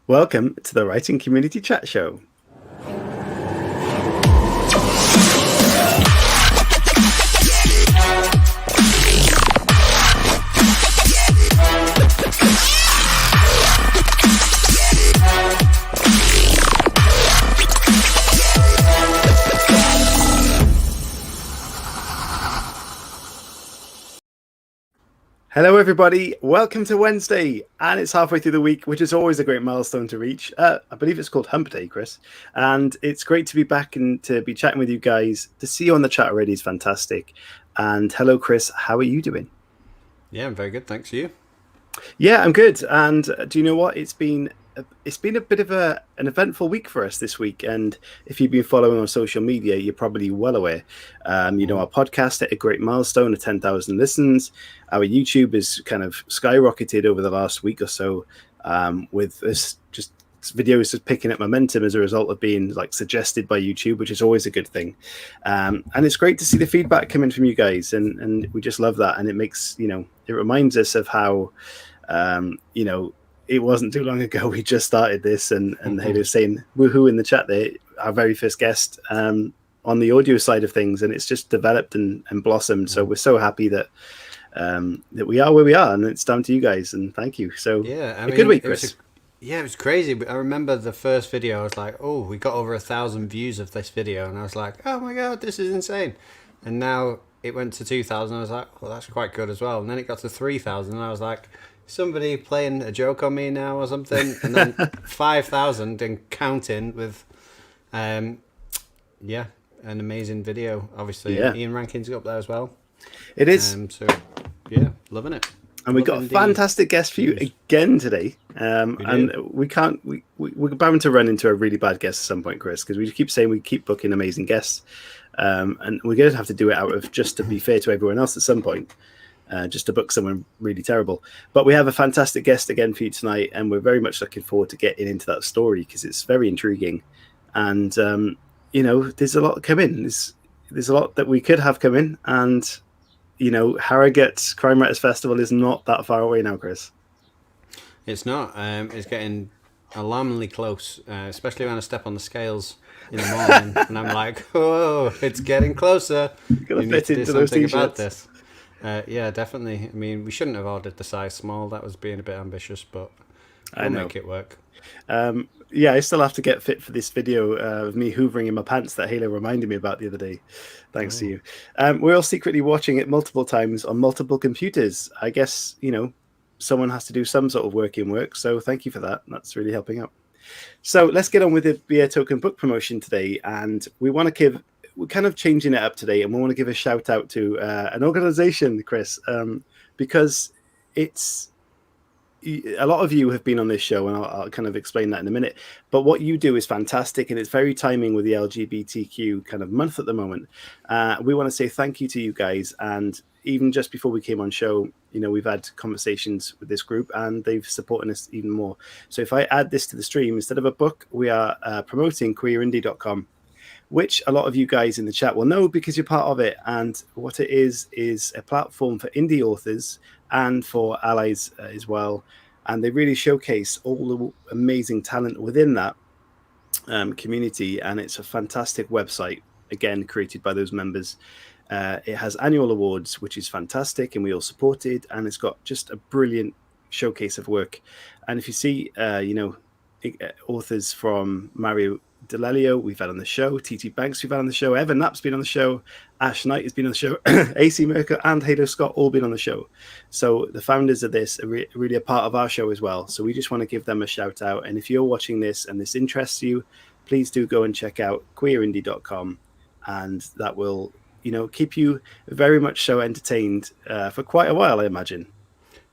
Welcome to the Writing Community Chat Show. Hello everybody, welcome to Wednesday, and it's halfway through the week, which is always a great milestone to reach. I believe it's called Hump Day, Chris, and it's great to be back and to be chatting with you guys. To see you on the chat already is fantastic. And hello Chris, how are you doing? Yeah, I'm very good, thanks. You? Yeah, I'm good. And do you know what? It's been a bit of an eventful week for us this week. And if you've been following on social media, you're probably well aware. Our podcast hit a great milestone of 10,000 listens. Our YouTube has kind of skyrocketed over the last week or so, with this just videos just picking up momentum as a result of being suggested by YouTube, which is always a good thing. And it's great to see the feedback coming from you guys, and we just love that. And it makes it reminds us of how it wasn't too long ago we just started this, and they were saying woohoo in the chat there, our very first guest on the audio side of things, and it's just developed and blossomed. So we're so happy that we are where we are, and it's down to you guys, and thank you. So yeah, a good week, Chris. It was crazy. I remember the first video, I was like, oh, we got over 1,000 views of this video, and I was like, oh my god, this is insane. And now it went to 2,000, I was like, well, that's quite good as well. And then it got to 3,000, and I was like, somebody playing a joke on me now or something. And then 5,000 and counting with an amazing video. Obviously Ian Rankin's up there as well. It is. So yeah, loving it. And we've got a fantastic guest for you again today. And we're bound to run into a really bad guest at some point, Chris, because we keep saying we keep booking amazing guests, and we're going to have to do it out of, just to be fair to everyone else at some point, just to book someone really terrible. But we have a fantastic guest again for you tonight, and we're very much looking forward to getting into that story because it's very intriguing. And there's a lot coming. There's a lot that we could have come in, and Harrogate Crime Writers Festival is not that far away now, Chris. It's not. It's getting alarmingly close, especially when I step on the scales in the morning, and I'm like, oh, it's getting closer. You need to do something about this. Yeah, definitely. I mean, we shouldn't have ordered the size small. That was being a bit ambitious, but we'll make it work. I still have to get fit for this video of me hoovering in my pants that Halo reminded me about the other day. Thanks to you. We're all secretly watching it multiple times on multiple computers. I guess, someone has to do some sort of work. So thank you for that. That's really helping out. So let's get on with the Beer Token book promotion today. And we're kind of changing it up today. And we want to give a shout out to an organization, Chris, because it's, a lot of you have been on this show, and I'll kind of explain that in a minute. But what you do is fantastic, and it's very timing with the LGBTQ kind of month at the moment. We want to say thank you to you guys. And even just before we came on show, we've had conversations with this group, and they've supported us even more. So if I add this to the stream, instead of a book, we are promoting queerindie.com, which a lot of you guys in the chat will know because you're part of it. And what it is a platform for indie authors and for allies as well. And they really showcase all the amazing talent within that community. And it's a fantastic website, again, created by those members. It has annual awards, which is fantastic, and we all support it. And it's got just a brilliant showcase of work. And if you see, authors from Mario Delelio we've had on the show, T.T. Banks we've had on the show, Evan Knapp's been on the show, Ash Knight has been on the show, AC Merker and Halo Scott all been on the show. So the founders of this are really a part of our show as well. So we just want to give them a shout out. And if you're watching this and this interests you, please do go and check out queerindie.com, and that will, keep you very much so entertained for quite a while, I imagine.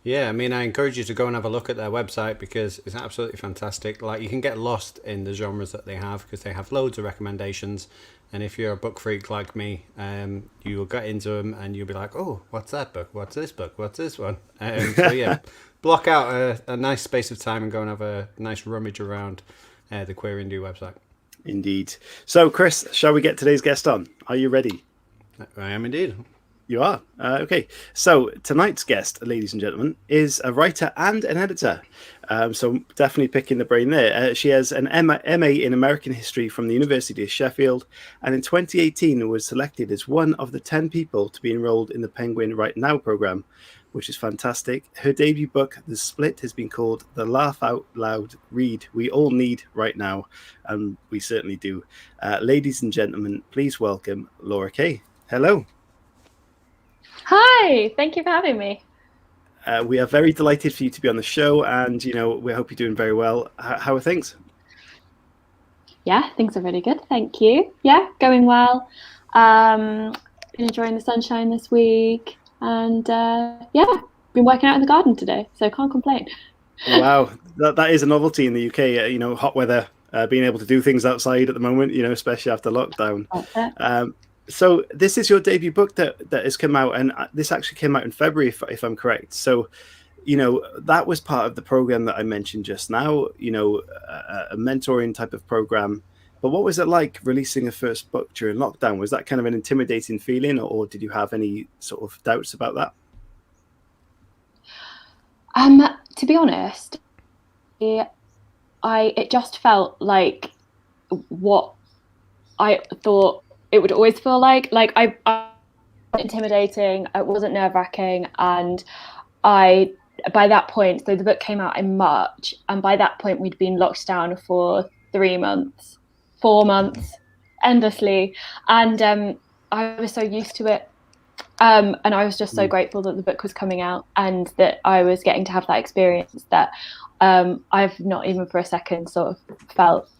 Yeah, I mean, I encourage you to go and have a look at their website because it's absolutely fantastic. Like, you can get lost in the genres that they have because they have loads of recommendations. And if you're a book freak like me, you will get into them and you'll be like, oh, what's that book? What's this book? What's this one? So yeah, block out a nice space of time and go and have a nice rummage around the Queer Indie website. Indeed. So, Chris, shall we get today's guest on? Are you ready? I am indeed. You are? Okay. So tonight's guest, ladies and gentlemen, is a writer and an editor. So definitely picking the brain there. She has an MA in American History from the University of Sheffield, and in 2018 was selected as one of the 10 people to be enrolled in the Penguin Right Now program, which is fantastic. Her debut book, The Split, has been called the laugh out loud read we all need right now, and we certainly do. Ladies and gentlemen, please welcome Laura Kay. Hello. Hi, thank you for having me. We are very delighted for you to be on the show, and we hope you're doing very well. How are things? Yeah, things are really good, thank you. Yeah, going well. Been enjoying the sunshine this week, and yeah, been working out in the garden today, so can't complain. Wow, that is a novelty in the UK. Hot weather, being able to do things outside at the moment. Especially after lockdown. So this is your debut book that has come out, and this actually came out in February, if I'm correct. So, that was part of the program that I mentioned just now, a mentoring type of program. But what was it like releasing a first book during lockdown? Was that kind of an intimidating feeling, or did you have any sort of doubts about that? To be honest, it just felt like what I thought it would always feel like I intimidating. It wasn't nerve-wracking, and by that point, so the book came out in March, and by that point we'd been locked down for 4 months, endlessly, and I was so used to it, and I was just so grateful that the book was coming out and that I was getting to have that experience that I've not even for a second sort of felt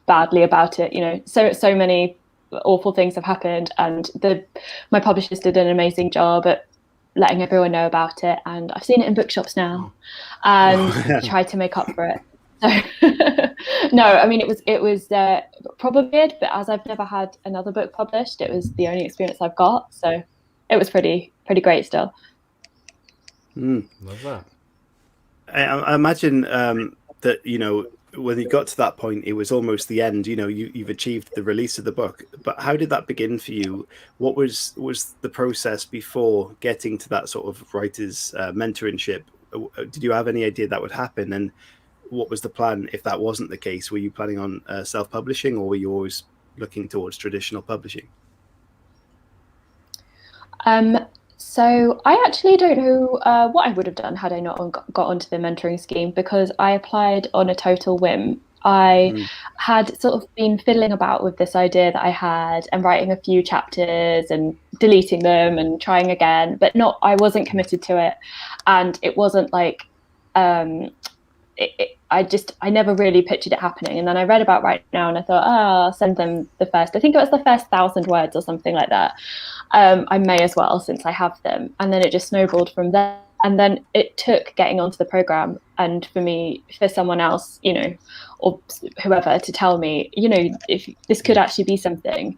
badly about it. So many awful things have happened, and my publishers did an amazing job at letting everyone know about it, and I've seen it in bookshops now and tried to make up for it. So no, I mean, it was probably good, but as I've never had another book published, it was the only experience I've got, so it was pretty great still. Love that. I imagine that when you got to that point, it was almost the end. You've achieved the release of the book. But how did that begin for you? What was the process before getting to that sort of writer's mentorship? Did you have any idea that would happen? And what was the plan if that wasn't the case? Were you planning on self-publishing, or were you always looking towards traditional publishing? So I actually don't know what I would have done had I not got onto the mentoring scheme, because I applied on a total whim. I had sort of been fiddling about with this idea that I had and writing a few chapters and deleting them and trying again, but I wasn't committed to it. And it wasn't like, I never really pictured it happening. And then I read about Right Now and I thought, I'll send them I think it was the first 1,000 words or something like that. I may as well, since I have them. And then it just snowballed from there. And then it took getting onto the program and for someone else, or whoever, to tell me, if this could actually be something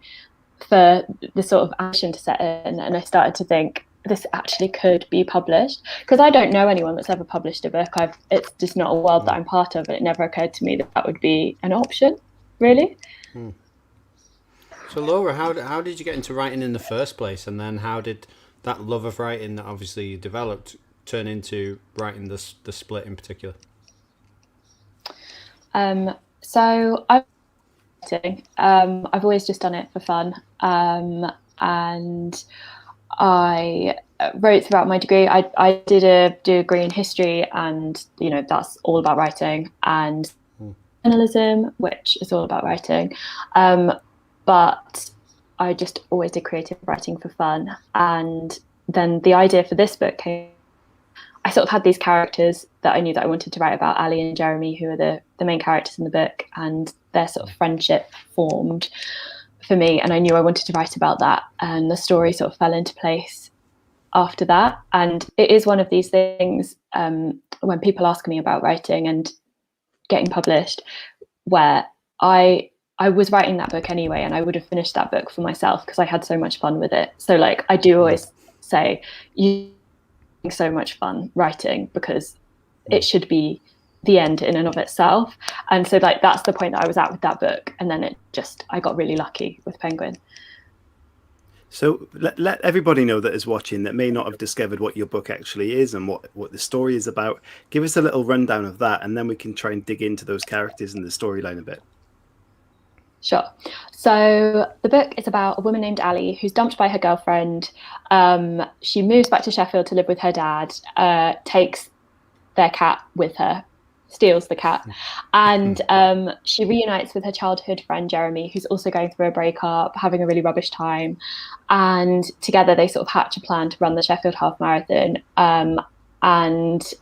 for the sort of action to set in. And I started to think this actually could be published, because I don't know anyone that's ever published a book. It's just not a world that I'm part of, and it never occurred to me that would be an option, really. So Laura, how did you get into writing in the first place, and then how did that love of writing that obviously you developed turn into writing the Split in particular? So I've always just done it for fun, and I wrote throughout my degree. I did a degree in history, and that's all about writing. And journalism, which is all about writing. But I just always did creative writing for fun. And then the idea for this book came. I sort of had these characters that I knew that I wanted to write about, Ali and Jeremy, who are the main characters in the book, and their sort of friendship formed for me. And I knew I wanted to write about that. And the story sort of fell into place after that. And it is one of these things when people ask me about writing and getting published, where I was writing that book anyway, and I would have finished that book for myself because I had so much fun with it. So like I do always say, you so much fun writing because it should be the end in and of itself. And so like that's the point that I was at with that book, and then I got really lucky with Penguin. So let everybody know that is watching that may not have discovered what your book actually is and what the story is about. Give us a little rundown of that, and then we can try and dig into those characters and the storyline a bit. Sure. So the book is about a woman named Ali who's dumped by her girlfriend. She moves back to Sheffield to live with her dad, takes their cat with her, steals the cat, and she reunites with her childhood friend Jeremy, who's also going through a breakup, having a really rubbish time. And together they sort of hatch a plan to run the Sheffield Half Marathon. And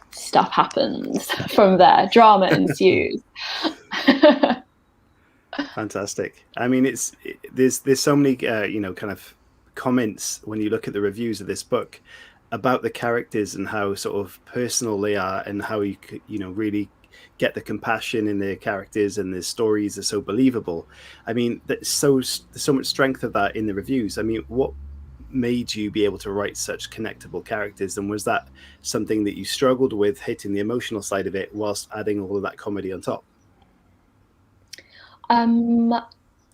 stuff happens from there. Drama ensues. Fantastic. I mean, there's so many kind of comments when you look at the reviews of this book about the characters and how sort of personal they are, and how you could really get the compassion in their characters, and their stories are so believable. I mean, there's so much strength of that in the reviews. I mean, what made you be able to write such connectable characters, and was that something that you struggled with, hitting the emotional side of it whilst adding all of that comedy on top?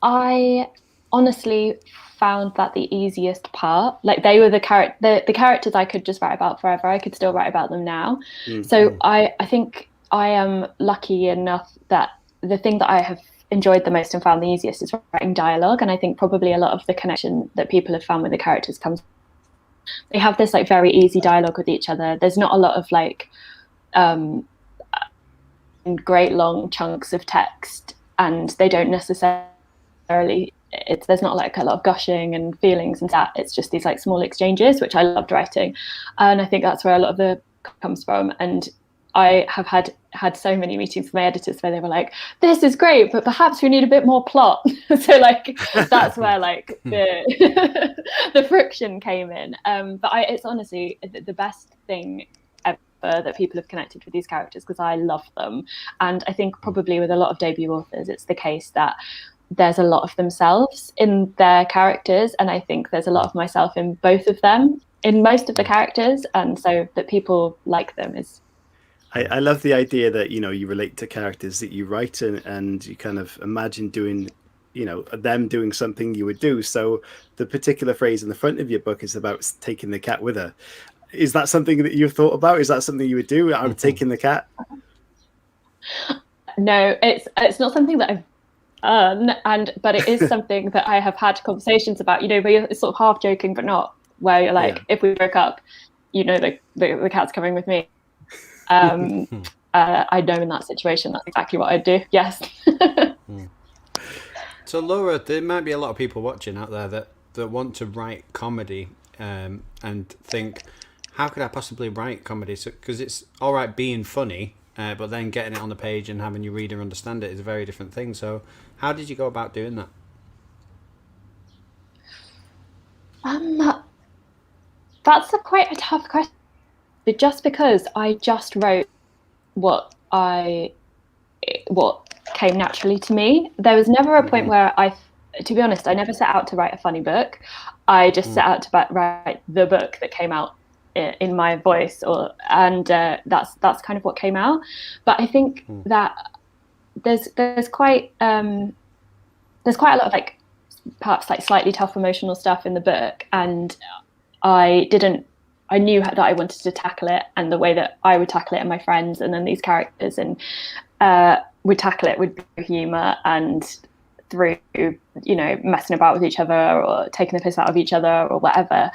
I honestly found that the easiest part. Like they were the characters I could just write about forever. I could still write about them now. So I think I am lucky enough that the thing that I have enjoyed the most and found the easiest is writing dialogue. And I think probably a lot of the connection that people have found with the characters comes. They have this like very easy dialogue with each other. There's not a lot of like great long chunks of text. And they don't necessarily, there's not like a lot of gushing and feelings and that. It's just these like small exchanges, which I loved writing. And I think that's where a lot of the comes from. And I have had so many meetings with my editors where they were like, this is great, but perhaps we need a bit more plot. So like, that's where like the friction came in. But it's honestly the best thing that people have connected with these characters because I love them. And I think probably with a lot of debut authors, it's the case that there's a lot of themselves in their characters. And I think there's a lot of myself in both of them, in most of the characters. And so that people like them is... I love the idea that, you relate to characters that you write and you kind of imagine doing, them doing something you would do. So the particular phrase in the front of your book is about taking the cat with her. Is that something that you've thought about? Is that something you would do? I'm taking the cat. No, it's not something that I've but it is something that I have had conversations about. Where you're sort of half joking, but not. Where you're like, if we broke up, the cat's coming with me. I know in that situation that's exactly what I'd do. Yes. So Laura, there might be a lot of people watching out there that want to write comedy and think, how could I possibly write comedy? Because it's all right being funny, but then getting it on the page and having your reader understand it is a very different thing. So how did you go about doing that? That's quite a tough question. But just because I just wrote what came naturally to me. There was never a point where to be honest, I never set out to write a funny book. I just set out to write the book that came out in my voice, and that's kind of what came out. But I think that there's quite a lot of like perhaps like slightly tough emotional stuff in the book, and I knew that I wanted to tackle it, and the way that I would tackle it and my friends and then these characters and would tackle it with humor and through messing about with each other or taking the piss out of each other or whatever.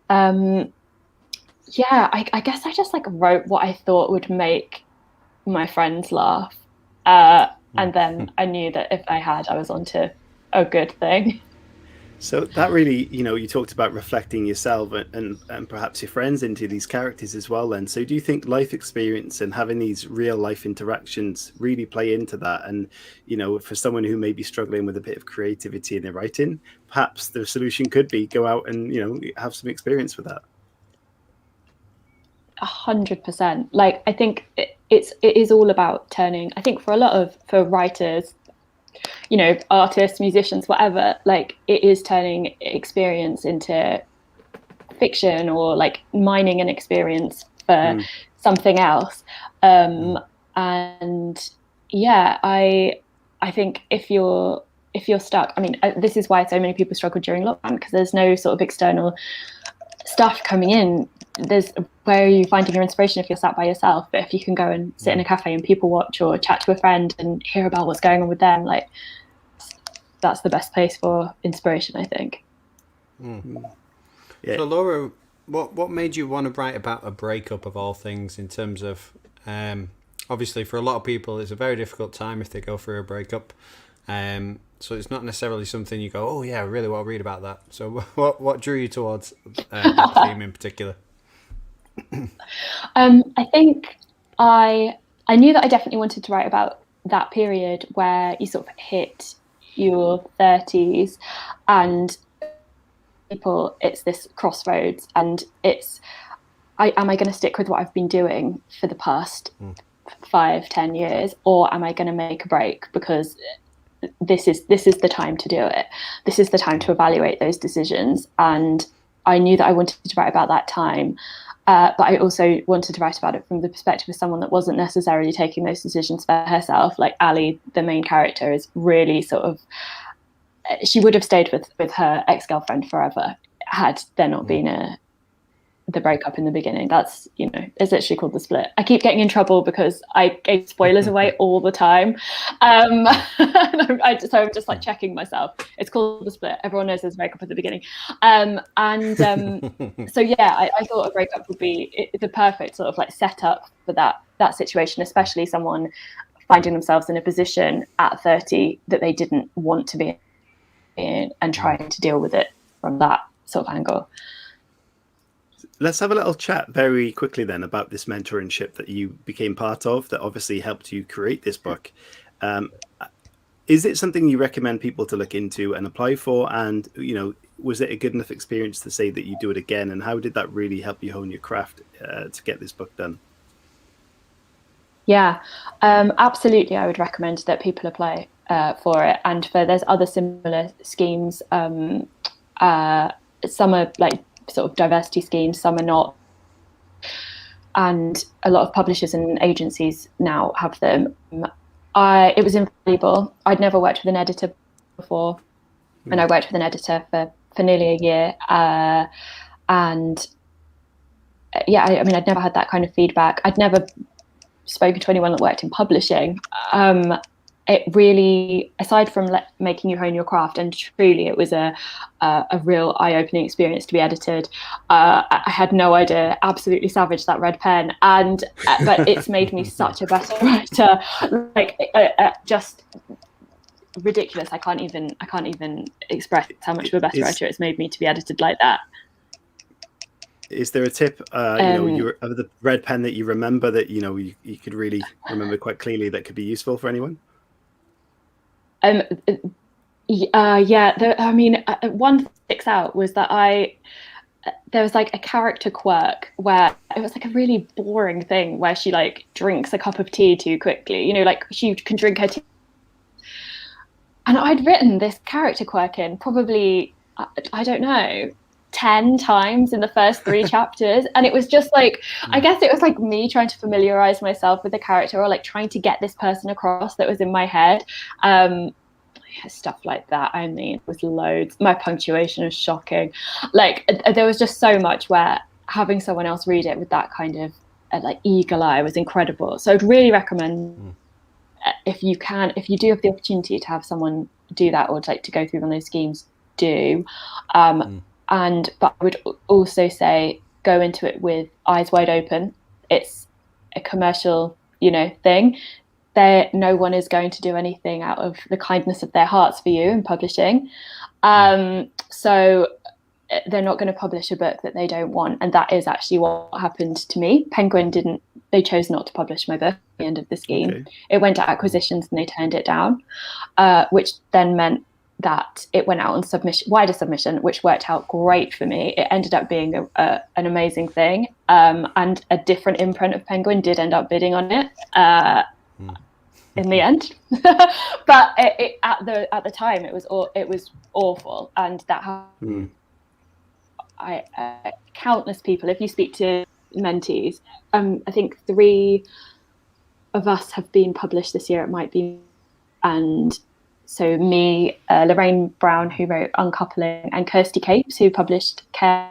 I guess I just like wrote what I thought would make my friends laugh And then I knew that if I had, I was onto a good thing. So that really, you talked about reflecting yourself and perhaps your friends into these characters as well then. So do you think life experience and having these real life interactions really play into that? And, for someone who may be struggling with a bit of creativity in their writing, perhaps the solution could be go out and, have some experience with that. 100%. Like, I think it is all about turning, I think for writers, artists, musicians, whatever, like it is turning experience into fiction, or like mining an experience for something else. And yeah, I think if you're stuck, I mean, this is why so many people struggle during lockdown, because there's no sort of external stuff coming in. Where are you finding your inspiration if you're sat by yourself? But if you can go and sit in a cafe and people watch, or chat to a friend and hear about what's going on with them, like that's the best place for inspiration, I think. Yeah. So Laura, what made you want to write about a breakup of all things, in terms of obviously for a lot of people it's a very difficult time if they go through a breakup, so it's not necessarily something you go, oh yeah, I really want to read about that. So what drew you towards that theme in particular? I think I knew that I definitely wanted to write about that period where you sort of hit your 30s and it's this crossroads, and it's am I going to stick with what I've been doing for the past 5-10 years, or am I going to make a break, because this is the time to do it. This is the time to evaluate those decisions. And I knew that I wanted to write about that time. But I also wanted to write about it from the perspective of someone that wasn't necessarily taking those decisions for herself. Like Ali, the main character, is really sort of, she would have stayed with her ex-girlfriend forever had there not been the breakup in the beginning. That's, it's literally called The Split. I keep getting in trouble because I gave spoilers away all the time. So I'm just like checking myself. It's called The Split. Everyone knows there's a breakup at the beginning. So yeah, I thought a breakup would be the perfect sort of like setup for that situation, especially someone finding themselves in a position at 30 that they didn't want to be in, and trying to deal with it from that sort of angle. Let's have a little chat very quickly then about this mentorship that you became part of, that obviously helped you create this book. Is it something you recommend people to look into and apply for? And, was it a good enough experience to say that you do it again? And how did that really help you hone your craft to get this book done? Yeah, absolutely. I would recommend that people apply for it. And there's other similar schemes. Some are like sort of diversity schemes, some are not, and a lot of publishers and agencies now have them. It was invaluable. I'd never worked with an editor before, and I worked with an editor for nearly a year, and yeah, I mean, I'd never had that kind of feedback. I'd never spoken to anyone that worked in publishing. It really, aside from making you hone your craft, and truly it was a real eye-opening experience to be edited. I had no idea, absolutely savage, that red pen, but it's made me such a better writer. Like just ridiculous. I can't even express how much of a better writer it's made me to be edited like that. Is there a tip, of the red pen that you remember that you could really remember quite clearly that could be useful for anyone? One that sticks out was that there was like a character quirk where it was like a really boring thing where she like drinks a cup of tea too quickly, like she can drink her tea. And I'd written this character quirk in probably, I don't know, 10 times in the first 3 chapters, and it was just like, I guess it was like me trying to familiarize myself with the character, or like trying to get this person across that was in my head. Stuff like that. I mean, it was loads. My punctuation is shocking. Like there was just so much where having someone else read it with that kind of like eagle eye was incredible. So I'd really recommend if you do have the opportunity to have someone do that, or like to go through one of those schemes, do. But I would also say go into it with eyes wide open. It's a commercial, thing. no one is going to do anything out of the kindness of their hearts for you in publishing. So they're not going to publish a book that they don't want. And that is actually what happened to me. Penguin they chose not to publish my book at the end of the scheme. Okay. It went to acquisitions and they turned it down, which then meant that it went out on wider submission, which worked out great for me. It ended up being an amazing thing. And a different imprint of Penguin did end up bidding on it in the end. But at the time, it was awful. And that happened. Countless people, if you speak to mentees, I think 3 of us have been published this year. It might be, and so me, Lorraine Brown, who wrote Uncoupling, and Kirsty Capes, who published Care,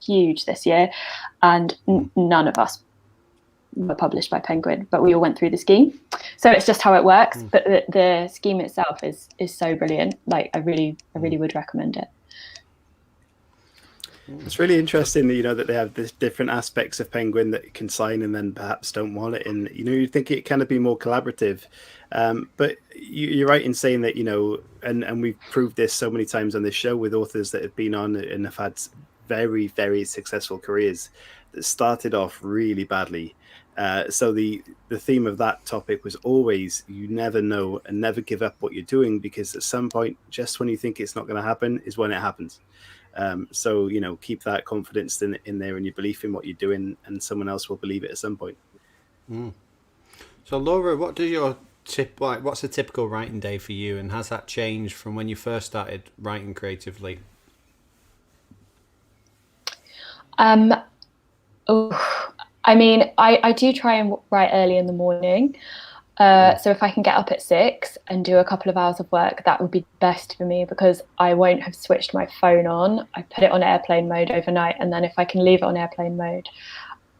huge this year, and none of us were published by Penguin, but we all went through the scheme. So it's just how it works. But the scheme itself is so brilliant. Like I really would recommend it. It's really interesting that that they have this different aspects of Penguin that you can sign and then perhaps don't want it, and you'd think it kind of be more collaborative, but you're right in saying that and we've proved this so many times on this show with authors that have been on and have had very, very successful careers that started off really badly. So the theme of that topic was always, you never know and never give up what you're doing, because at some point, just when you think it's not going to happen is when it happens. So keep that confidence in there and your belief in what you're doing, and someone else will believe it at some point. So Laura, what does your what's a typical writing day for you, and has that changed from when you first started writing creatively? I mean, I do try and write early in the morning. So if I can get up at 6 and do a couple of hours of work, that would be best for me, because I won't have switched my phone on. I put it on airplane mode overnight, and then if I can leave it on airplane mode,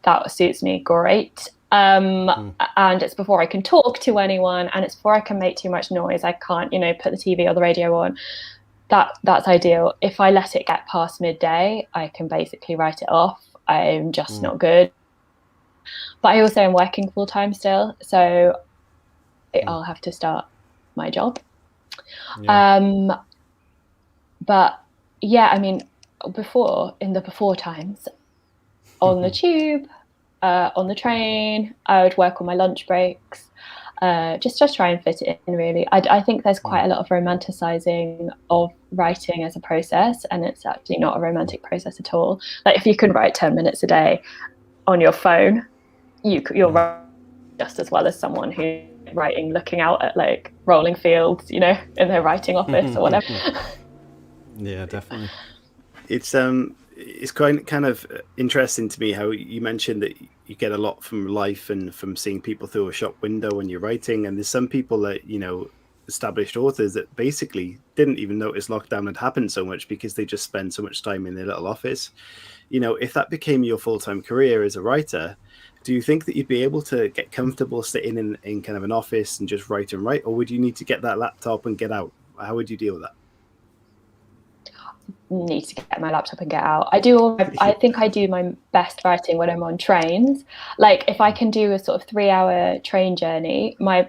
that suits me great. And it's before I can talk to anyone, and it's before I can make too much noise. I can't, put the TV or the radio on. That's ideal. If I let it get past midday, I can basically write it off. I'm just not good. But I also am working full time still, so I'll have to start my job. But yeah, I mean, in the before times, on the tube, on the train, I would work on my lunch breaks, just try and fit it in, really. I think there's quite a lot of romanticizing of writing as a process, and it's actually not a romantic process at all. Like if you can write 10 minutes a day on your phone, you'll write just as well as someone who's writing looking out at like rolling fields, in their writing office or whatever. Yeah, definitely. It's kind of interesting to me how you mentioned that you get a lot from life and from seeing people through a shop window when you're writing, and there's some people that established authors that basically didn't even notice lockdown had happened so much, because they just spend so much time in their little office. If that became your full-time career as a writer, do you think that you'd be able to get comfortable sitting in kind of an office and just write, or would you need to get that laptop and get out? How would you deal with that? Need to get my laptop and get out. I think I do my best writing when I'm on trains. Like if I can do a sort of 3-hour train journey, my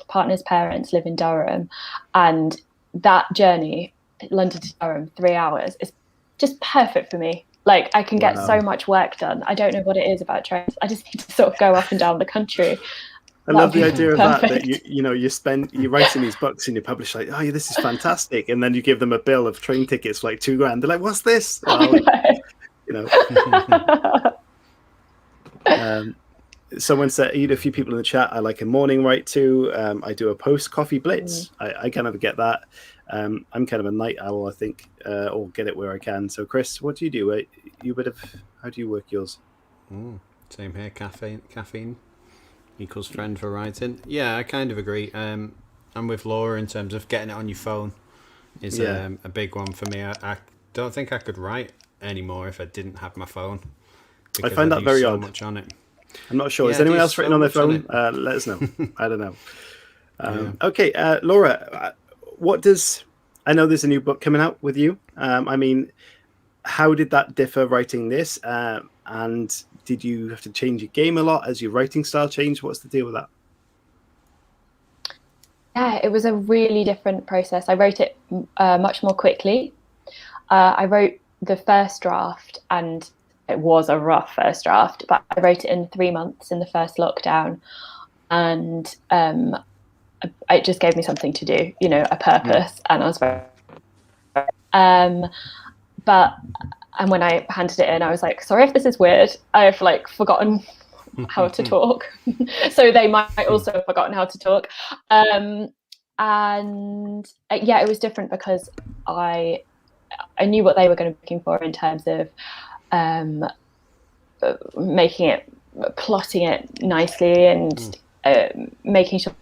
partner's parents live in Durham, and that journey, London to Durham, 3 hours, is just perfect for me. Like I can get so much work done. I don't know what it is about trains. I just need to sort of go up and down the country. I love the idea of that you're writing these books and you publish like, oh yeah, this is fantastic, and then you give them a bill of train tickets for like $2,000. They're like, what's this? Someone said, a few people in the chat, I like a morning write too. I do a post coffee blitz. I kind of get that. I'm kind of a night owl, I think, or get it where I can. So Chris, what do you do? How do you work yours? Same here. Caffeine equals friend for writing. Yeah, I kind of agree. I'm with Laura in terms of getting it on your phone is a big one for me. I don't think I could write anymore if I didn't have my phone. I find that very odd. Much on it. I'm not sure. Is anyone else written on their phone? Let us know. I don't know. Okay, Laura, I know there's a new book coming out with you. I mean, how did that differ writing this? And did you have to change your game a lot as your writing style changed? What's the deal with that? it was a really different process. I wrote it much more quickly. I wrote the first draft, and it was a rough first draft, but I wrote it in 3 months in the first lockdown, and it just gave me something to do, a purpose, and I was very but and when I handed it in, I was like, sorry if this is weird, I've forgotten how to talk. So they might also have forgotten how to talk. And it was different because I knew what they were going to be looking for in terms of plotting it nicely, and making sure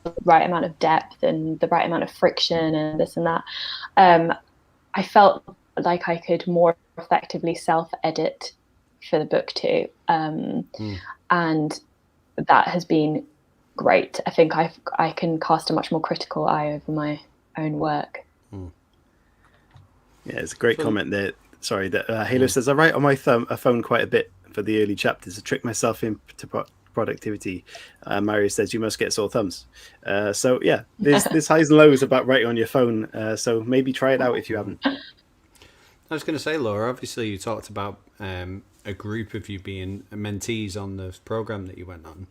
the right amount of depth and the right amount of friction and this and that. I felt like I could more effectively self-edit for the book too, and that has been great. I think I can cast a much more critical eye over my own work. Yeah, it's a great comment there. Sorry, that Halo says, I write on my phone quite a bit for the early chapters to trick myself into productivity. Mario says, you must get sore thumbs. So yeah, there's highs and lows about writing on your phone. So maybe try it out if you haven't. I was going to say, Laura, obviously you talked about a group of you being mentees on the program that you went on.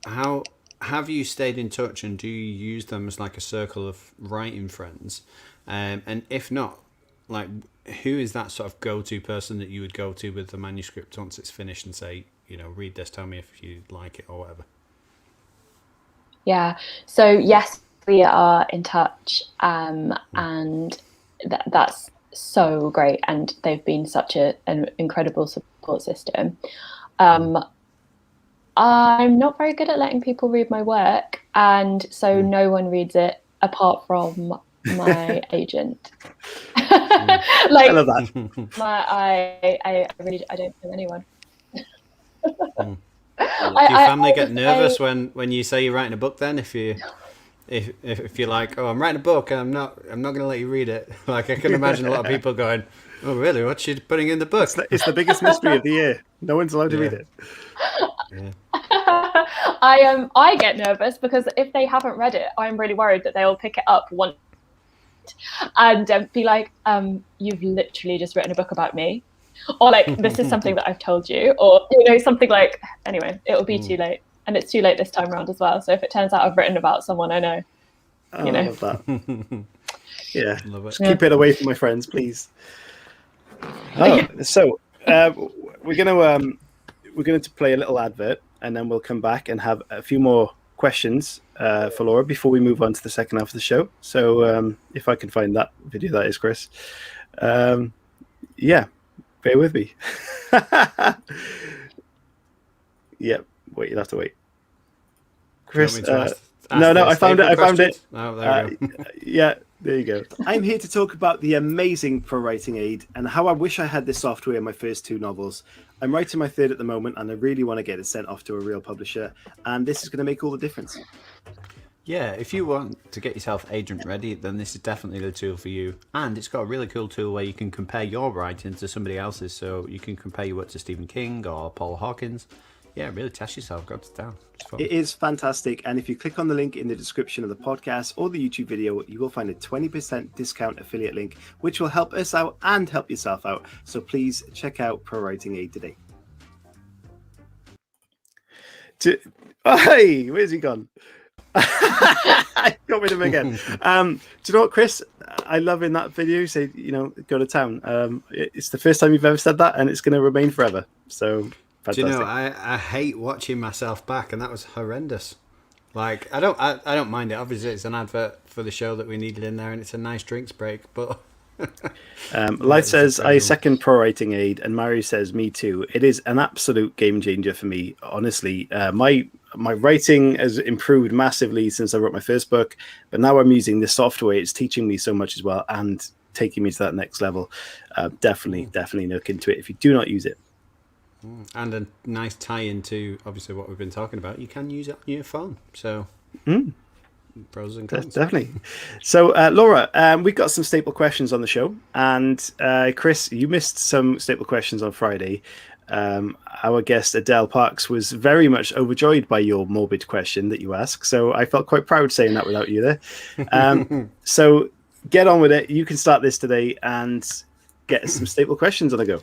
How have you stayed in touch, and do you use them as like a circle of writing friends? And if not, like, who is that sort of go-to person that you would go to with the manuscript once it's finished and say, read this, tell me if you like it or whatever? Yeah. So yes, we are in touch, and that's so great, and they've been such an incredible support system. I'm not very good at letting people read my work, and so no one reads it apart from my agent. I love that. I really don't know anyone. Do your family get nervous when you say you're writing a book? Then if you're like, oh, I'm writing a book, I'm not going to let you read it. Like, I can imagine a lot of people going, oh, really? What's she putting in the book? It's the biggest mystery of the year. No one's allowed to read it. Yeah. I get nervous because if they haven't read it, I'm really worried that they'll pick it up once and be like, you've literally just written a book about me, or like, this is something that I've told you, or something like. Anyway, it'll be too late, and it's too late this time around as well. So if it turns out I've written about someone I know, I love that. Yeah, Love it. just keep it away from my friends, please. So we're gonna play a little advert, and then we'll come back and have a few more questions for Laura before we move on to the second half of the show. So if I can find that video, that is Chris. Yeah, bear with me. Yeah, wait, you'll have to wait. Chris, no, I found it. Oh, there we go. Yeah, there you go. I'm here to talk about the amazing Pro Writing Aid and how I wish I had this software in my first 2 novels. I'm writing my 3rd at the moment, and I really want to get it sent off to a real publisher, and this is going to make all the difference. Yeah, if you want to get yourself agent ready, then this is definitely the tool for you. And it's got a really cool tool where you can compare your writing to somebody else's. So you can compare your work to Stephen King or Paul Hawkins. Yeah, really test yourself. Go to town. It is fantastic. And if you click on the link in the description of the podcast or the YouTube video, you will find a 20% discount affiliate link, which will help us out and help yourself out. So please check out Pro Writing Aid today. Hey, where's he gone? I got rid of him again. Do you know what, Chris? I love in that video, say, go to town. It's the first time you've ever said that, and it's going to remain forever. So fantastic. Do you know, I hate watching myself back, and that was horrendous. Like, I don't mind it. Obviously, it's an advert for the show that we needed in there, and it's a nice drinks break. But Light says, I second Pro Writing Aid, and Mary says, me too. It is an absolute game changer for me. Honestly, my writing has improved massively since I wrote my first book, but now I'm using this software. It's teaching me so much as well and taking me to that next level. Definitely look into it if you do not use it. And a nice tie into obviously what we've been talking about. You can use it on your phone. So pros and cons. Definitely. So Laura, we've got some staple questions on the show, and Chris, you missed some staple questions on Friday. our guest Adele Parks was very much overjoyed by your morbid question that you asked. So I felt quite proud saying that without you there. So get on with it. You can start this today and get some staple questions on the go.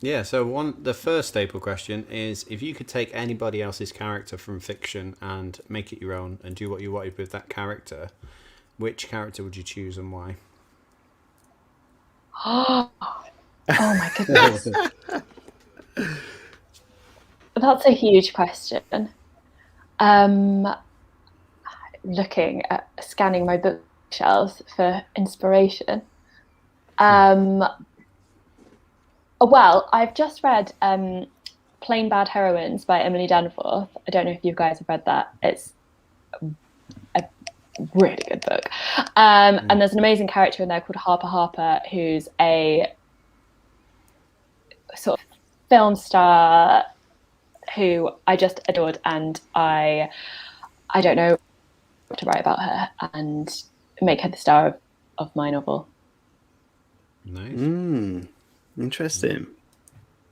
Yeah, so the first staple question is, if you could take anybody else's character from fiction and make it your own and do what you wanted with that character, which character would you choose and why? Oh my goodness. That's a huge question. Scanning my bookshelves for inspiration. Well, I've just read Plain Bad Heroines by Emily Danforth. I don't know if you guys have read that. It's a really good book. And there's an amazing character in there called Harper, who's a sort of film star who I just adored, and I don't know what to write about her and make her the star of my novel. Nice. Interesting.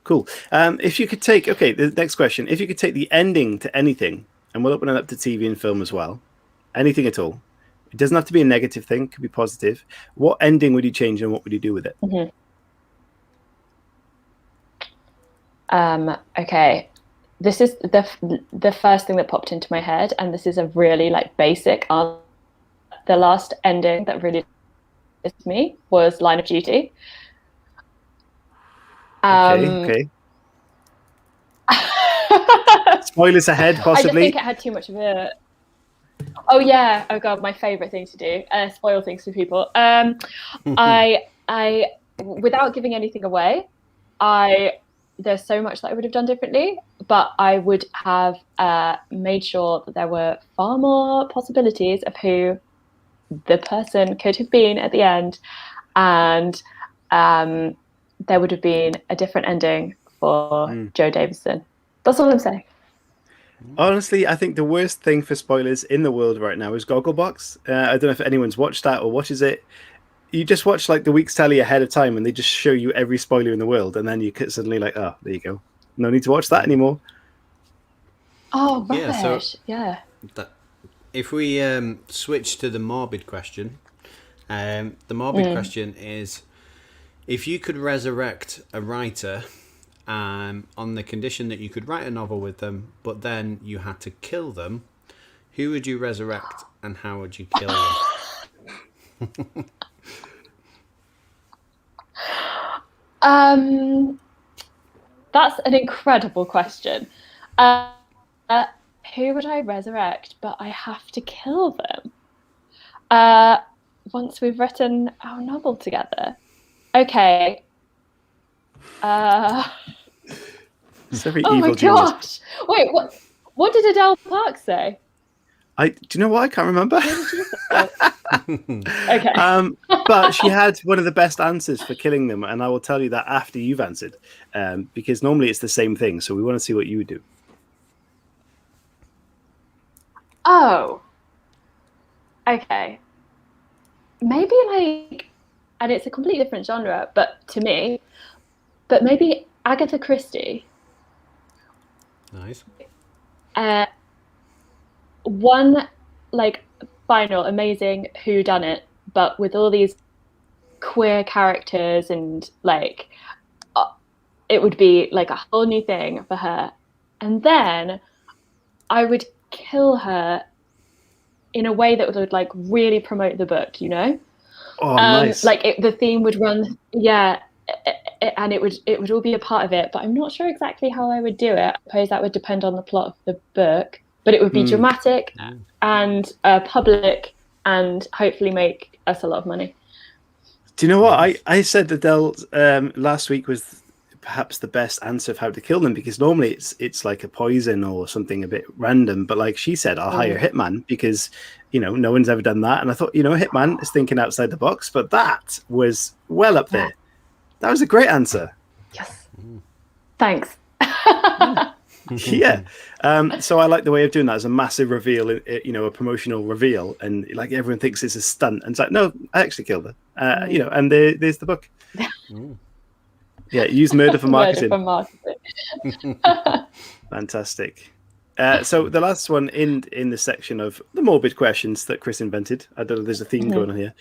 Cool. If you could take, the next question. If you could take the ending to anything, and we'll open it up to TV and film as well, anything at all. It doesn't have to be a negative thing, it could be positive. What ending would you change and what would you do with it? Okay. This is the first thing that popped into my head, and this is a really basic answer. The last ending that really did me was Line of Duty. Okay. Spoilers ahead, possibly. I just think it had too much of a... Oh yeah. Oh god, my favorite thing to do. Spoil things for people. I without giving anything away, there's so much that I would have done differently, but I would have made sure that there were far more possibilities of who the person could have been at the end, and there would have been a different ending for Joe Davison. That's all I'm saying. Honestly, I think the worst thing for spoilers in the world right now is Gogglebox. I don't know if anyone's watched that or watches it. You just watch the week's telly ahead of time and they just show you every spoiler in the world, and then you could suddenly oh, there you go. No need to watch that anymore. Oh, rubbish. Yeah. If we switch to the morbid question, the morbid question is, if you could resurrect a writer on the condition that you could write a novel with them, but then you had to kill them, who would you resurrect and how would you kill them? That's an incredible question. Who would I resurrect, but I have to kill them? Once we've written our novel together. Okay. It's very oh evil my gosh! Wait, what did Adele Parks say? Do you know what? I can't remember. Okay. But she had one of the best answers for killing them, and I will tell you that after you've answered, because normally it's the same thing. So we want to see what you would do. Oh. Okay. Maybe and it's a completely different genre, but to me, but maybe Agatha Christie. Nice. One final amazing whodunit, but with all these queer characters, and it would be a whole new thing for her. And then I would kill her in a way that would really promote the book, Oh, nice. The theme would run, and it would all be a part of it, but I'm not sure exactly how I would do it. I suppose that would depend on the plot of the book, but it would be dramatic and public, and hopefully make us a lot of money. Do you know what? I said that Adele last week was perhaps the best answer of how to kill them, because normally it's like a poison or something a bit random, but she said, I'll hire a hitman, because no one's ever done that. And I thought, hitman is thinking outside the box, but that was well up there. That was a great answer. Yes. Thanks. Yeah. So I like the way of doing that as a massive reveal, a promotional reveal, and everyone thinks it's a stunt, and it's no, I actually killed her. And there's the book. Yeah, use murder for marketing. Murder for marketing. Fantastic. So the last one in the section of the morbid questions that Chris invented. I don't know, there's a theme going on here.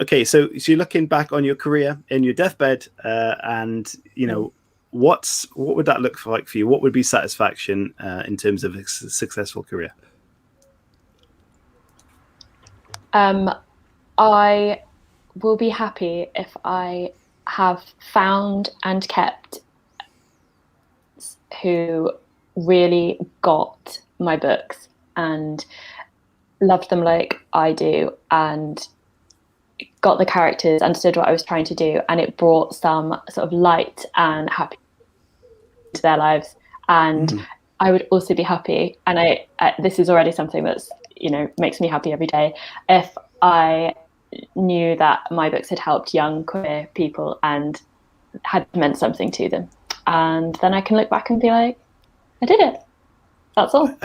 Okay, so you're looking back on your career in your deathbed, and you know, what would that look like for you? What would be satisfaction in terms of a successful career? I will be happy if I have found and kept who really got my books and loved them like I do, and got the characters, understood what I was trying to do, and it brought some sort of light and happiness to their lives. And I would also be happy, and I this is already something that's, you know, makes me happy every day, if I knew that my books had helped young queer people and had meant something to them. And then I can look back and be like, I did it. That's all.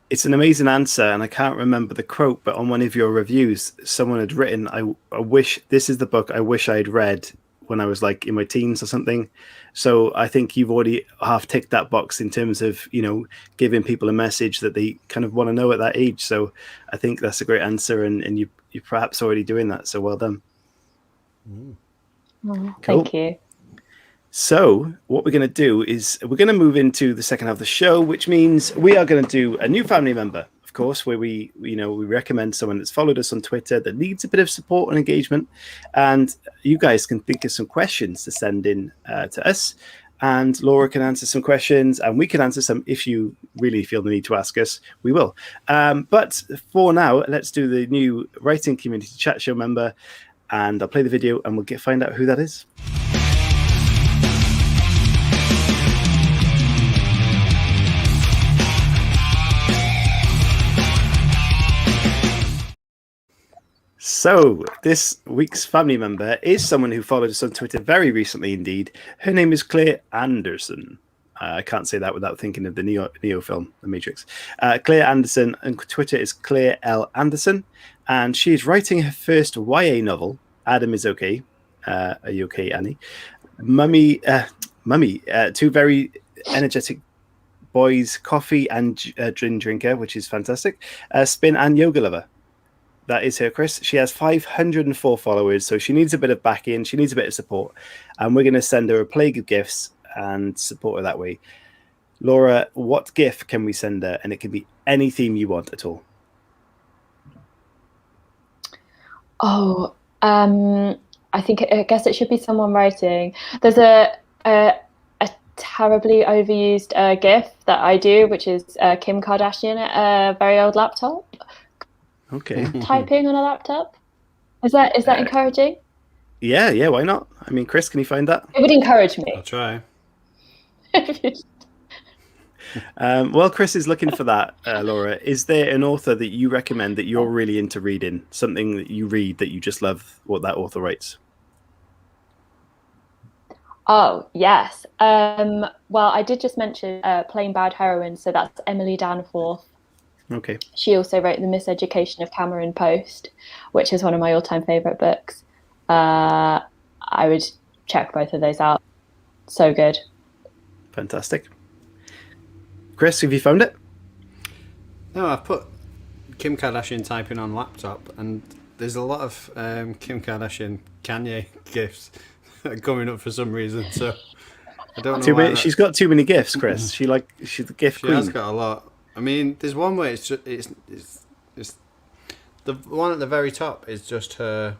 It's an amazing answer, and I can't remember the quote, but on one of your reviews, someone had written, I wish this is the book I wish I'd read when I was like in my teens or something. So I think you've already half ticked that box in terms of, you know, giving people a message that they kind of want to know at that age. So I think that's a great answer, and you're perhaps already doing that. So well done. Oh, cool. Thank you. So what we're going to do is we're going to move into the second half of the show, which means we are going to do a new family member, of course, where we recommend someone that's followed us on Twitter that needs a bit of support and engagement. And you guys can think of some questions to send in to us. And Laura can answer some questions, and we can answer some if you really feel the need to ask us. We will. But for now, let's do the new writing community chat show member, and I'll play the video and we'll find out who that is. So this week's family member is someone who followed us on Twitter very recently indeed. Her name is Claire Anderson. I can't say that without thinking of the Neo film, The Matrix. Claire Anderson, and Twitter is Claire L. Anderson. And she is writing her first YA novel, Adam is Okay. Are you okay, Annie? Mummy, two very energetic boys, coffee and gin drinker, which is fantastic. Spin and yoga lover. That is her, Chris. She has 504 followers, so she needs a bit of backing. She needs a bit of support. And we're going to send her a plague of gifts and support her that way. Laura, what gift can we send her? And it can be any theme you want at all. Oh, I guess it should be someone writing. There's a terribly overused GIF that I do, which is Kim Kardashian at a very old laptop. Okay. Typing on a laptop. Is that encouraging? Yeah, why not? I mean, Chris, can you find that? It would encourage me. I'll try. Well, Chris is looking for that, Laura. Is there an author that you recommend that you're really into reading? Something that you read that you just love what that author writes? Oh, yes. Well, I did just mention Plain Bad Heroine, so that's Emily Danforth. Okay. She also wrote The Miseducation of Cameron Post, which is one of my all-time favourite books. I would check both of those out. So good. Fantastic. Chris, have you found it? No, I've put Kim Kardashian typing on laptop, and there's a lot of Kim Kardashian Kanye gifts coming up for some reason. So I don't know why she's got too many gifts, Chris. She's the gift queen. She has got a lot. I mean, there's one where it's the one at the very top is just her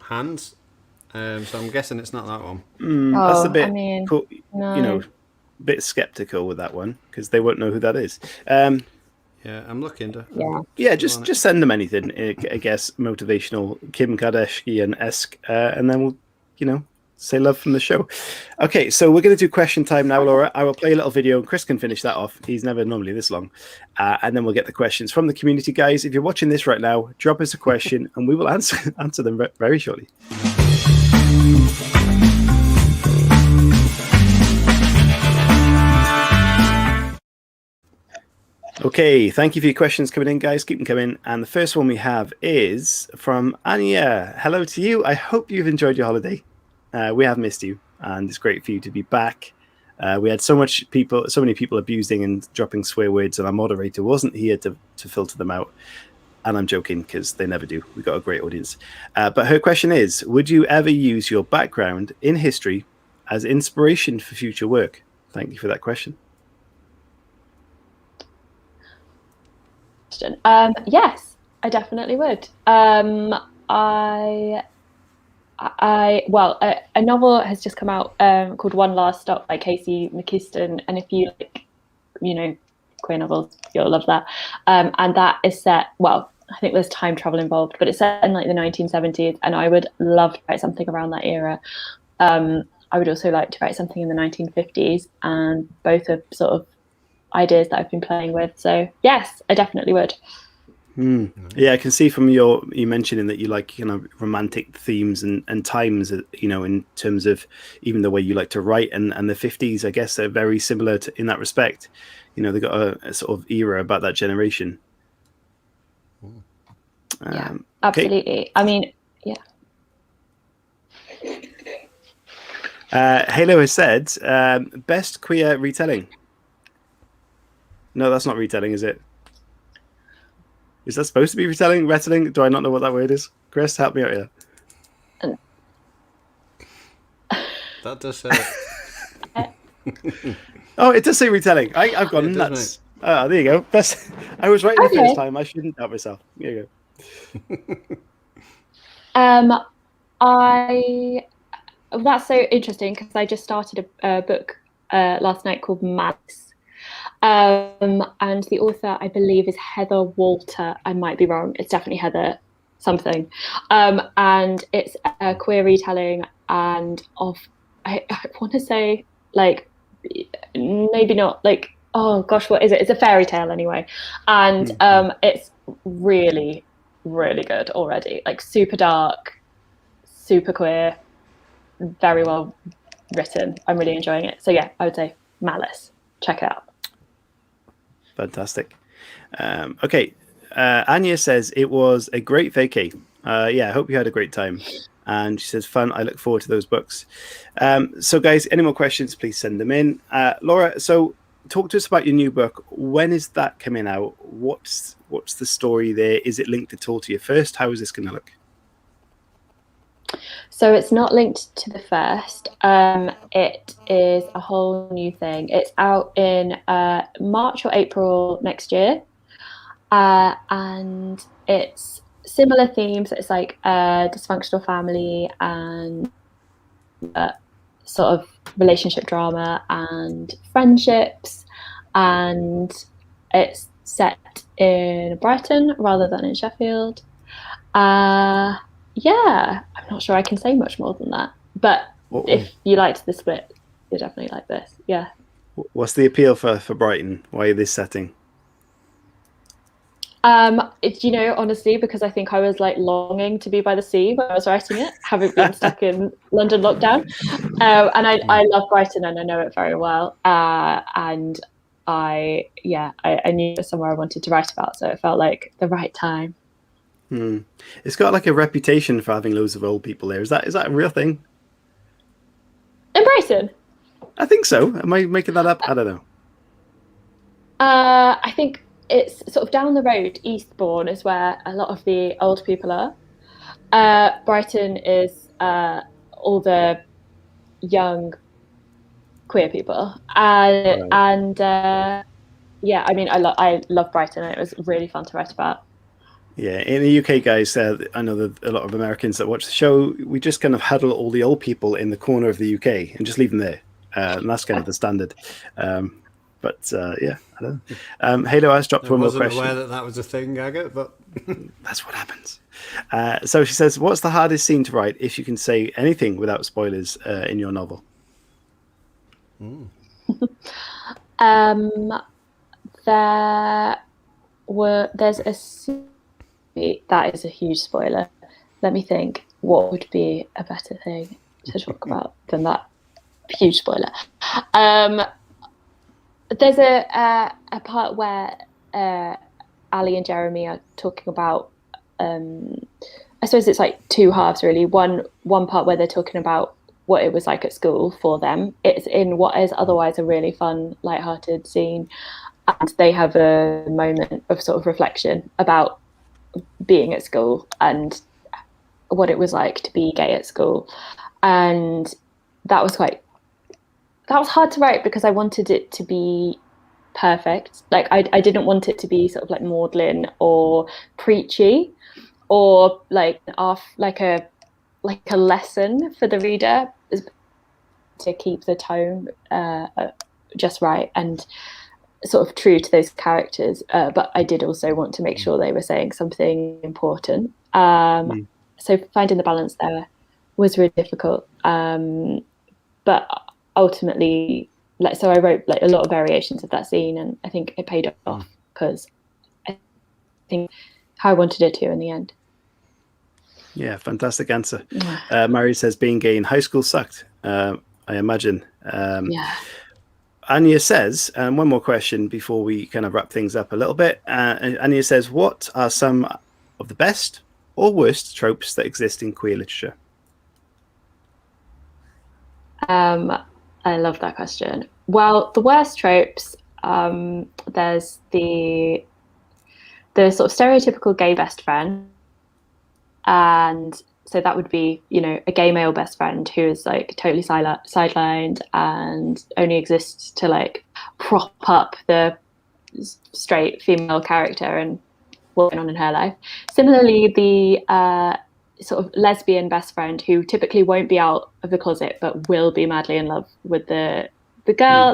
hands. So I'm guessing it's not that one. That's a bit, I mean, no. You know, a bit skeptical with that one because they won't know who that is. Yeah, I'm looking to. Yeah, just send them anything. I guess motivational Kim Kardashian-esque, and then we'll, say love from the show. Okay, so we're going to do question time now, Laura. I will play a little video, and Chris can finish that off. He's never normally this long. And then we'll get the questions from the community. Guys, if you're watching this right now, drop us a question, and we will answer them very shortly. Okay, thank you for your questions coming in, guys. Keep them coming. And the first one we have is from Anya. Hello to you. I hope you've enjoyed your holiday. We have missed you. and it's great for you to be back. We had so many people abusing and dropping swear words, and our moderator wasn't here to filter them out. And I'm joking because they never do. We've got a great audience. But her question is, would you ever use your background in history as inspiration for future work? Thank you for that question. Yes, I definitely would. A novel has just come out called One Last Stop by Casey McKeeston, and if you like, queer novels, you'll love that. And that is set, well, I think there's time travel involved, but it's set in like the 1970s, and I would love to write something around that era. I would also like to write something in the 1950s, and both are sort of ideas that I've been playing with. So yes, I definitely would. Yeah, I can see from you mentioning that you like romantic themes and times, in terms of even the way you like to write, and the 50s, I guess, are very similar in that respect. They've got a sort of era about that generation. Yeah, absolutely. Okay. I mean, yeah. Halo has said best queer retelling. No, that's not retelling, is it? Is that supposed to be retelling? Retelling? Do I not know what that word is? Chris, help me out here. That does say it. Oh, it does say retelling. I've gone nuts. There you go. I was right the first time. I shouldn't doubt myself. There you go. That's so interesting because I just started a book last night called Malice. And the author, I believe, is Heather Walter. I might be wrong. It's definitely Heather something. And it's a queer retelling I want to say, like, maybe not, like, oh gosh, what is it? It's a fairy tale anyway. And it's really, really good already. Like, super dark, super queer, very well written. I'm really enjoying it. So yeah, I would say Malice. Check it out. Fantastic. Okay. Anya says it was a great vacay. I hope you had a great time. And she says, fun. I look forward to those books. So guys, any more questions, please send them in. Laura, so talk to us about your new book. When is that coming out? What's the story there? Is it linked at all to your first? How is this going to look? So it's not linked to the first. It is a whole new thing. It's out in March or April next year. And it's similar themes. It's like a dysfunctional family and sort of relationship drama and friendships. And it's set in Brighton rather than in Sheffield. Yeah, I'm not sure I can say much more than that. But if you liked the split, you'll definitely like this. Yeah. What's the appeal for Brighton? Why this setting? It's, honestly, because I think I was like longing to be by the sea when I was writing it, having been stuck in London lockdown. And I love Brighton and I know it very well. And I knew it was somewhere I wanted to write about, so it felt like the right time. It's got like a reputation for having loads of old people there. Is that a real thing? In Brighton? I think so. Am I making that up? I don't know. I think it's sort of down the road, Eastbourne is where a lot of the old people are. Brighton is all the young queer people. Right. And I mean, I love Brighton and it was really fun to write about. Yeah, in the UK, guys, I know that a lot of Americans that watch the show, we just kind of huddle all the old people in the corner of the UK and just leave them there. And that's kind of the standard. I don't know. Halo has dropped one more question. I wasn't aware that was a thing, Agate, but... That's what happens. So she says, what's the hardest scene to write, if you can say anything without spoilers, in your novel? There's a scene that is a huge spoiler. Let me think. What would be a better thing to talk about than that huge spoiler? There's a part where Ali and Jeremy are talking about. I suppose it's like two halves really. One part where they're talking about what it was like at school for them. It's in what is otherwise a really fun, lighthearted scene, and they have a moment of sort of reflection about being at school and what it was like to be gay at school. And that was hard to write because I wanted it to be perfect. Like I didn't want it to be sort of like maudlin or preachy or like a lesson for the reader, to keep the tone just right and sort of true to those characters. But I did also want to make sure they were saying something important. So finding the balance there was really difficult. But ultimately, so I wrote like a lot of variations of that scene, and I think it paid off because I think how I wanted it to in the end. Yeah, fantastic answer. Mary says being gay in high school sucked. I imagine. Yeah. Anya says, one more question before we kind of wrap things up a little bit. Anya says, what are some of the best or worst tropes that exist in queer literature? I love that question. Well, the worst tropes, there's the sort of stereotypical gay best friend. And so that would be, a gay male best friend who is like totally sidelined and only exists to like prop up the straight female character and what's going on in her life. Similarly, the sort of lesbian best friend who typically won't be out of the closet but will be madly in love with the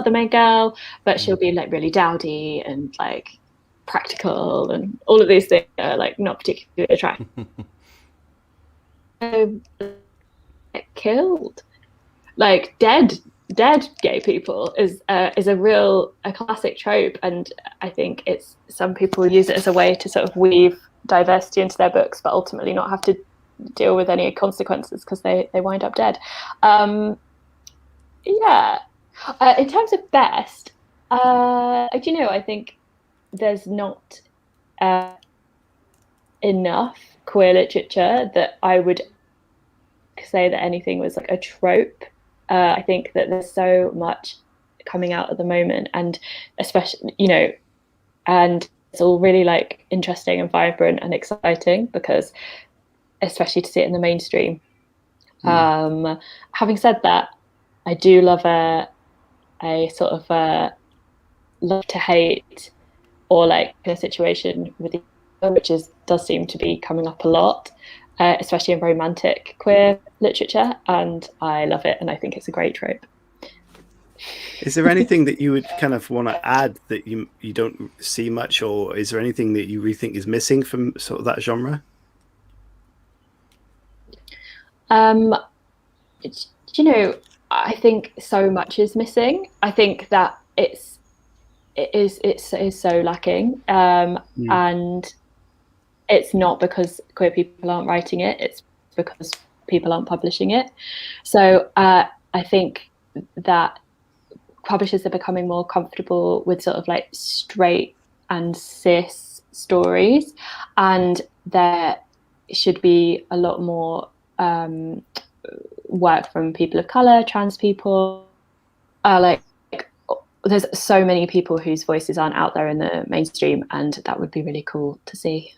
main girl, but she'll be like really dowdy and like practical and all of these things are like not particularly attractive. Killed, like dead gay people is a classic trope, and I think it's some people use it as a way to sort of weave diversity into their books but ultimately not have to deal with any consequences because they wind up dead. In terms of best, I think there's not enough queer literature that I would say that anything was like a trope. I think that there's so much coming out at the moment, and especially, and it's all really like interesting and vibrant and exciting because especially to see it in the mainstream. Having said that, I do love a sort of love to hate or like a situation with which does seem to be coming up a lot, especially in romantic queer literature, and I love it and I think it's a great trope. Is there anything that you would kind of want to add that you don't see much, or is there anything that you really think is missing from sort of that genre? I think so much is missing. I think that it is so lacking, and it's not because queer people aren't writing it, it's because people aren't publishing it. So I think that publishers are becoming more comfortable with sort of like straight and cis stories, and there should be a lot more work from people of color, trans people. There's so many people whose voices aren't out there in the mainstream, and that would be really cool to see.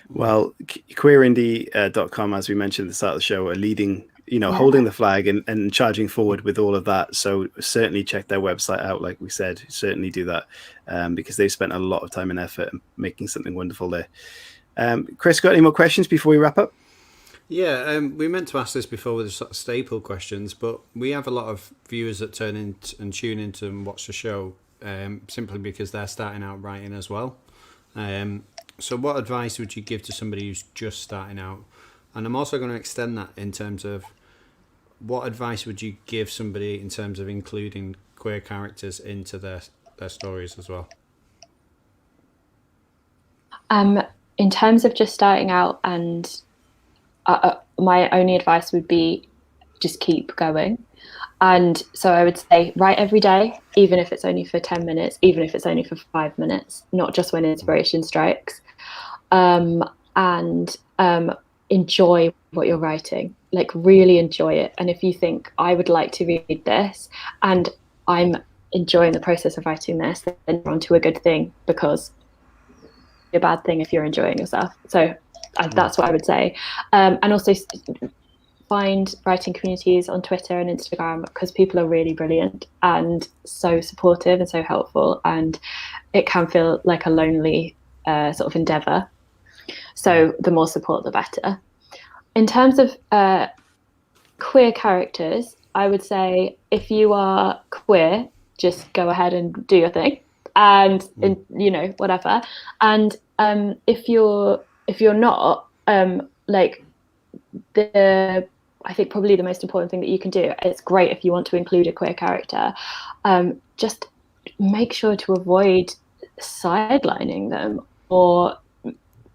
Well, queerindie.com, as we mentioned at the start of the show, are leading, holding the flag and charging forward with all of that. So certainly check their website out. Like we said, certainly do that because they've spent a lot of time and effort in making something wonderful there. Chris, got any more questions before we wrap up? Yeah, we meant to ask this before with the sort of staple questions, but we have a lot of viewers that turn in and tune in to watch the show simply because they're starting out writing as well. So what advice would you give to somebody who's just starting out? And I'm also going to extend that in terms of what advice would you give somebody in terms of including queer characters into their stories as well? In terms of just starting out, and my only advice would be just keep going. And so I would say write every day, even if it's only for 10 minutes, even if it's only for 5 minutes, not just when inspiration strikes. And enjoy what you're writing. like really enjoy it, and if you think I would like to read this and I'm enjoying the process of writing this, then you're onto a good thing, because a bad thing if you're enjoying yourself. So that's what I would say. And also find writing communities on Twitter and Instagram, because people are really brilliant and so supportive and so helpful, and it can feel like a lonely sort of endeavor. So the more support, the better. In terms of queer characters, I would say if you are queer, just go ahead and do your thing, and you know, whatever. And if you're not, like, I think probably the most important thing that you can do, it's great if you want to include a queer character, just make sure to avoid sidelining them or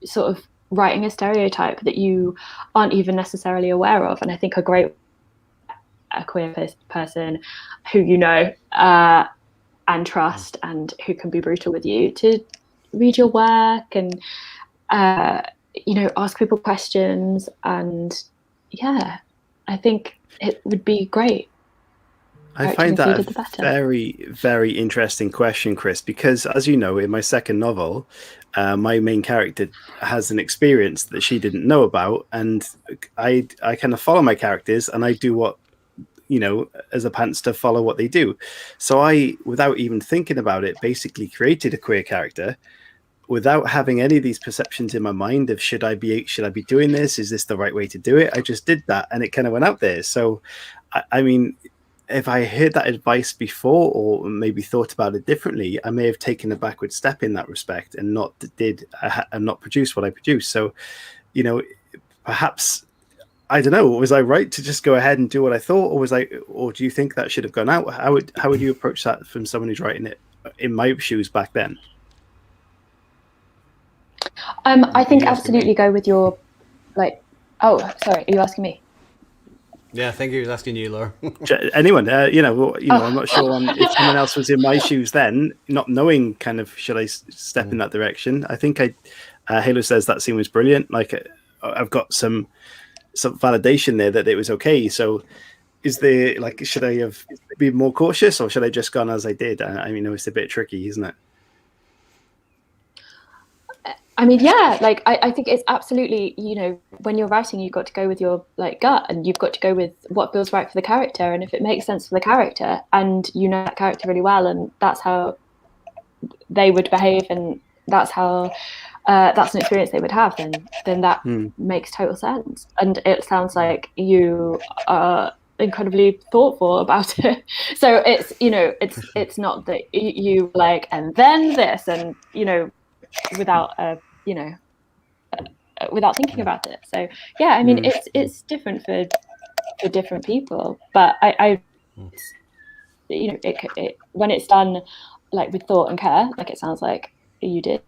sort of writing a stereotype that you aren't even necessarily aware of. And I think a queer person who you know and trust, and who can be brutal with you, to read your work and you know, ask people questions. And yeah, I think it would be great. I find that a very, very interesting question, Chris, because as you know, in my second novel, my main character has an experience that she didn't know about, and I kind of follow my characters, and I do what, you know, as a pantster, follow what they do. So I, without even thinking about it, basically created a queer character without having any of these perceptions in my mind of should I be doing this? Is this the right way to do it? I just did that, and it kind of went out there. So, I mean, if I heard that advice before, or maybe thought about it differently, I may have taken a backward step in that respect and not produced what I produced. So, you know, perhaps, I don't know, was I right to just go ahead and do what I thought, or do you think that should have gone out? How would you approach that from someone who's writing it in my shoes back then? I think absolutely go with your, like, oh, sorry, are you asking me? Yeah, I think he was asking you, Laura. Anyone, you know, I'm not sure if someone else was in my shoes then, not knowing kind of, should I step in that direction? I think Halo says that scene was brilliant. Like, I've got some validation there that it was okay. So is there, like, should I have been more cautious, or should I just gone as I did? I mean, it's a bit tricky, isn't it? I mean, yeah, like I think it's absolutely, you know, when you're writing, you've got to go with your like gut, and you've got to go with what feels right for the character. And if it makes sense for the character, and you know that character really well, and that's how they would behave, and that's how that's an experience they would have, then that makes total sense. And it sounds like you are incredibly thoughtful about it. So it's, you know, it's not that you like, and then this, and, you know, without you know, without thinking about it. So yeah, I mean, it's different for different people, but I you know, it when it's done like with thought and care, like it sounds like you did,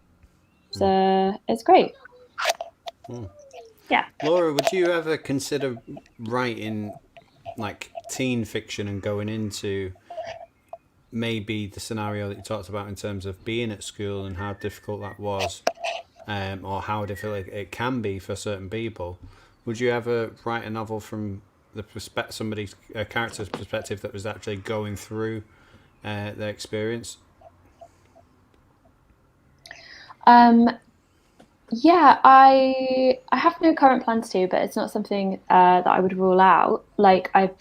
it's great. Yeah. Laura, would you ever consider writing like teen fiction and going into maybe the scenario that you talked about in terms of being at school and how difficult that was, or how difficult it can be for certain people? Would you ever write a novel from the somebody's character's perspective that was actually going through their experience? Yeah, I have no current plans to, but it's not something that I would rule out. Like I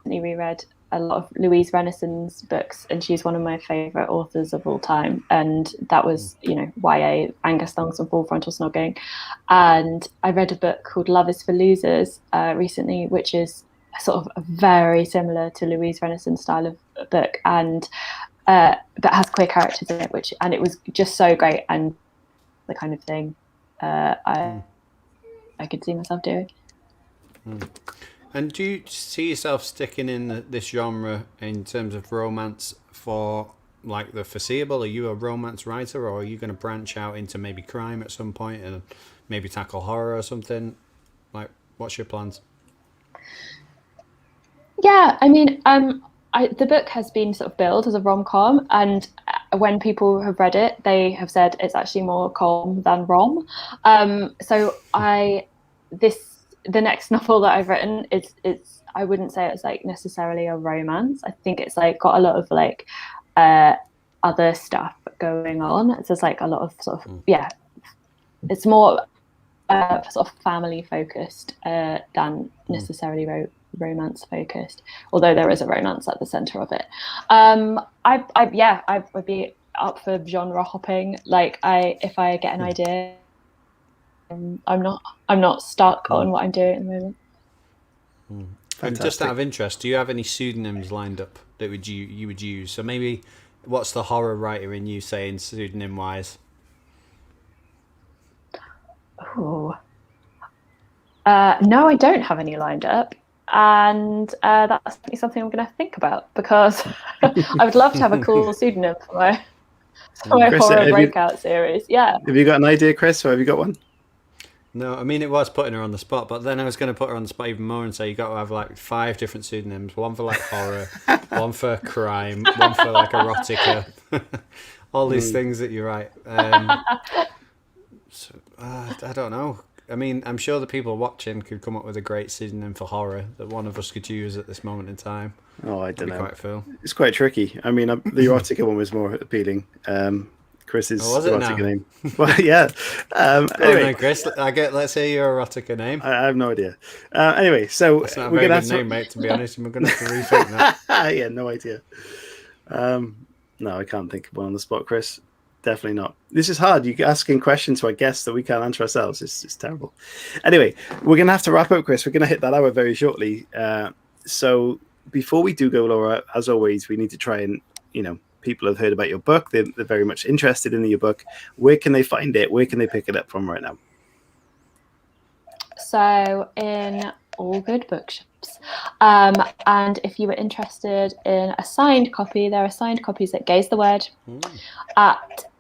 reread a lot of Louise Rennison's books, and she's one of my favorite authors of all time. And that was, you know, YA, Angus Thongs and Full Frontal Snogging. And I read a book called Love is for Losers recently, which is sort of very similar to Louise Rennison's style of book, and that has queer characters in it, and it was just so great, and the kind of thing I could see myself doing. And do you see yourself sticking in this genre in terms of romance for like the foreseeable? Are you a romance writer, or are you going to branch out into maybe crime at some point and maybe tackle horror or something? Like, what's your plans? Yeah, I mean, the book has been sort of billed as a rom-com, and when people have read it, they have said it's actually more com than rom. So the next novel that I've written, it's I wouldn't say it's like necessarily a romance. I think it's like got a lot of like other stuff going on. It's just like a lot of sort of it's more sort of family focused than necessarily romance focused, although there is a romance at the center of it. I would be up for genre hopping. Like if I get an idea, I'm not stuck on what I'm doing at the moment. And just out of interest, do you have any pseudonyms lined up that you would use? So maybe, what's the horror writer in you saying pseudonym wise? Oh, no, I don't have any lined up, and that's something I'm going to think about, because I would love to have a cool pseudonym for my Chris, horror breakout series. Yeah. Have you got an idea, Chris, or have you got one? No, I mean, it was putting her on the spot, but then I was going to put her on the spot even more and say you got to have like 5 different pseudonyms: one for like horror, one for crime, one for like erotica, all these things that you write. So, I don't know. I mean, I'm sure the people watching could come up with a great pseudonym for horror that one of us could use at this moment in time. Oh, I don't know. Quite Phil. It's quite tricky. I mean, the erotica one was more appealing. Chris's erotica name. Well, yeah. Anyway, on, Chris. Let's hear your erotica name. I have no idea. Anyway, so that's not a very good name, mate. To be honest, we're going to have to rethink that. Yeah, no idea. No, I can't think of one on the spot, Chris. Definitely not. This is hard. You're asking questions to our guests that we can't answer ourselves. It's terrible. Anyway, we're going to have to wrap up, Chris. We're going to hit that hour very shortly. So before we do go, Laura, as always, we need to try and, people have heard about your book. They're very much interested in your book. Where can they find it? Where can they pick it up from right now? So in all good bookshops. And if you were interested in a signed copy, there are signed copies at Gaze the Word,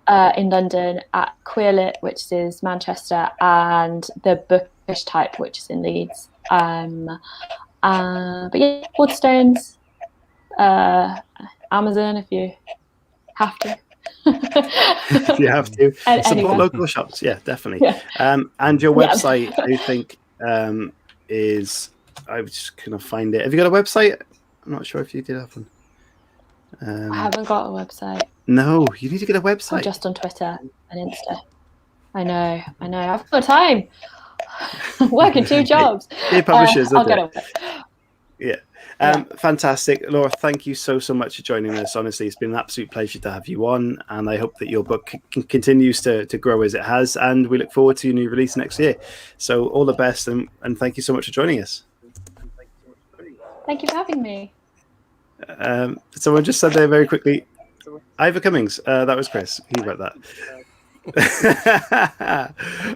in London, at Queerlit, which is Manchester, and the Bookish Type, which is in Leeds. But yeah, Waterstones, Amazon if you have to. If you have to. Support local shops, yeah, definitely. Yeah. And your website, I think, is, I was just going to find it. Have you got a website? I'm not sure if you did have one. I haven't got a website. No, you need to get a website. I'm just on Twitter and Insta. I know. I've got time. Working 2 jobs. Dear publishers, I'll get it. Yeah. Fantastic. Laura, thank you so much for joining us. Honestly, it's been an absolute pleasure to have you on, and I hope that your book continues to grow as it has, and we look forward to your new release next year. So all the best, and thank you so much for joining us. Thank you for having me. Someone just said there very quickly, Ivor Cummings. That was Chris. He wrote that.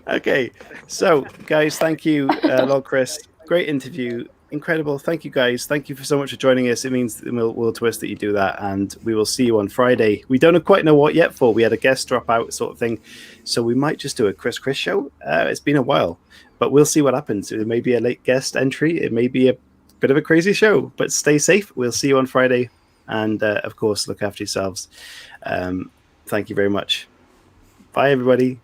Okay. So, guys, thank you, Lord Chris. Great interview. Incredible. Thank you, guys. Thank you so much for joining us. It means the world to us that you do that, and we will see you on Friday. We don't quite know what yet for. We had a guest drop out sort of thing, so we might just do a Chris show. It's been a while, but we'll see what happens. It may be a late guest entry. It may be a bit of a crazy show, but stay safe. We'll see you on Friday, and of course, look after yourselves. Thank you very much. Bye, everybody.